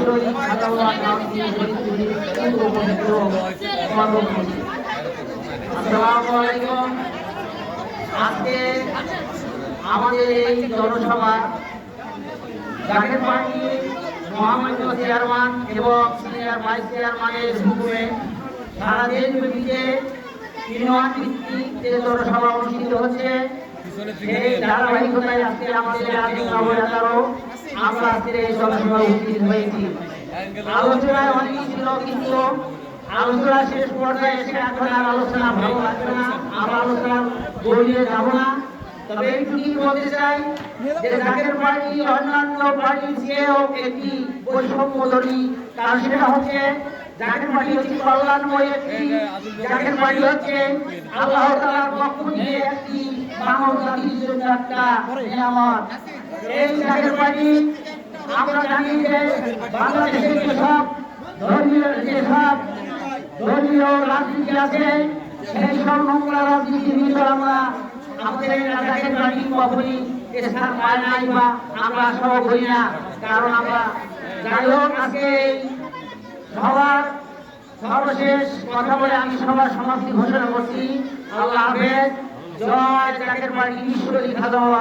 ঈশ্বরী খাদাওয়া নামটি পবিত্র কর্মসূচি। আসসালামু আলাইকুম। আজকে আমাদের এই জনসভা জাকের পার্টি মহামান্য চেয়ারম্যান এবং সিনিয়র ভাইস চেয়ারম্যানের হুকুমে সারা দেশব্যাপীতে ইউনিয়ন ভিত্তিক যে জনসভা অনুষ্ঠিত হচ্ছে, সেই ধারাবাহিকতায় আজকে আমাদের আমরা আজকে এই জনসভা উপস্থিত হয়েছি। আলোচনায় অনেক ছিল, কিন্তু আলোচনা শেষ পর্যায়ে এসে এখন আর আলোচনা ভালো লাগছে না। আমরা আলোচনা গড়িয়ে যাব না। তবে এইটুকুই বলতে চাই যে জাকের পার্টি অন্যান্য পার্টির চেয়েও একটি বৈষম্যধর্মী, কারণ সেটা হচ্ছে জাকের পার্টি হচ্ছে কল্যাণময় একটি, জাকের পার্টি হচ্ছে আল্লাহ তাআলার পক্ষ থেকে একটি মানব জাতির জন্য একটা নিয়ামত। এই জাকের পার্টি আমরা জানি যে বাংলাদেশের যেসব ধর্মীয় রাজনীতি আছে, সেই সব নোংরা রাজনীতির ভিতরে আমরা আমাদের জাকের পার্টি কখনই স্থান পায় নাই বা আমরা আশাও করি না। কারণ আমরা যাই হোক, আজকে সবার সর্বশেষ কথা বলে আমি সবার সমাপ্তি ঘোষণা করছি। আল্লাহ হাফেজ। জয় জাকের পার্টি ঈশ্বরী খাদাওয়া।